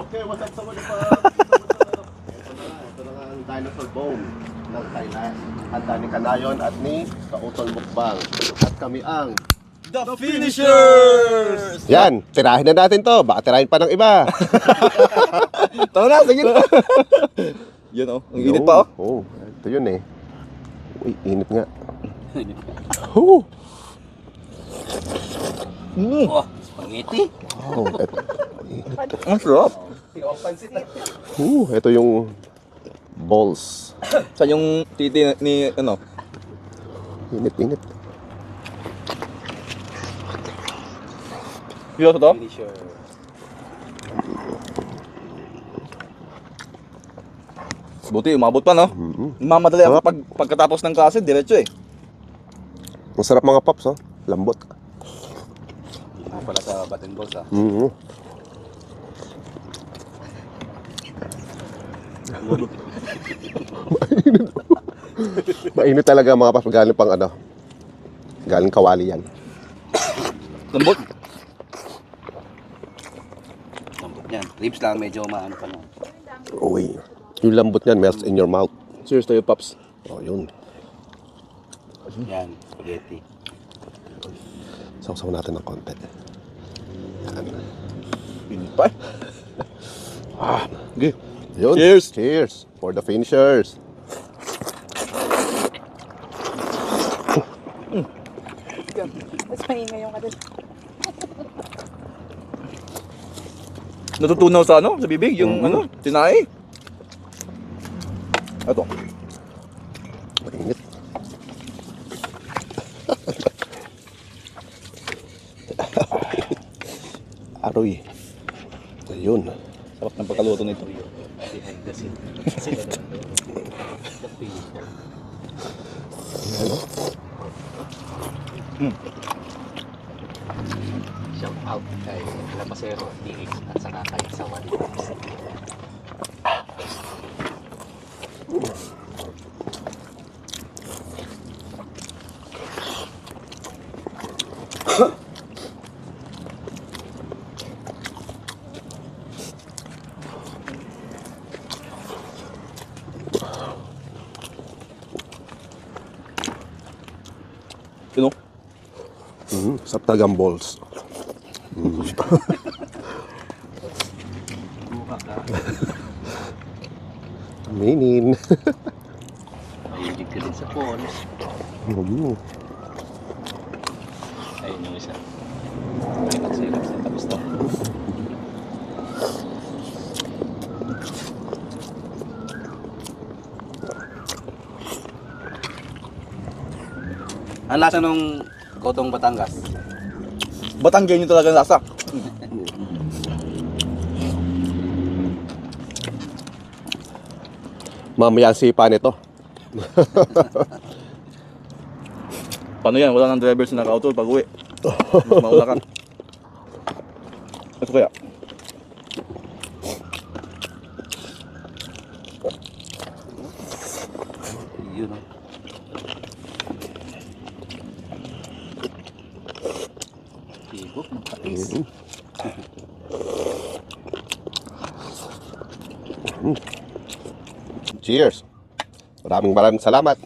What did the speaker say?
Okay, what's up sa mga pa? Ito na nga ang dinosaur bone ng Thailand. Handa ni Kanayon at ni Kautol Mukbang. At kami ang The Finishers! Yan, tirahin na natin to. Baka tirahin pa ng iba. Tama na, sige na. Yun oh, ang init pa Oo, oh. ito yun eh. Uy, init nga. Oh, Oh, spaghetti. oh, Ang sarap. ito yung balls. Saan yung titi ni ano? Init. Yun to? Finisher. Buti, umabot pa no? Mamadali ako pagkatapos ng klase, diretso eh. Ang sarap mga pops, oh. Lambot. Pala sa bat and balls ah. Mainit talaga mga pops. Galing pang ano. Galing kawali yan. Lambot. Lambot yan. Ribs lang medyo maano pa lang. Uy. Yung lambot niyan melts in your mouth. Cheers tayo, Pops. Oh, yun. Yan, spaghetti. Sausaw natin ng konti. Yan. Init pa eh. Okay. Yun. Cheers! Cheers for the finishers. Mas maingay yung kadal. Natutunaw sa ano? Sa bibig? Yung ano? Tinay? Ito. Mainit. Aroy. Ayun. Sarap ng pagkaluto nito. Shout out kay Lapasero, DX at saka kay Sawali. Yun oh. Sarap talagang balls. Buka ka. Minin. Mahilig ka din sa pawns. Ayun yung isa. Ay, nagsirap sa tapos to. Ang lasa nung gotong Batangas. Batanggenyo talaga ang lasa. Mamaya ang sipa nito. Paano yan? Wala nang driver sa naka-auto pag uwi. Mas mauna ka. Ito kaya? Yun o. Higop ng patis. Cheers. Maraming salamat.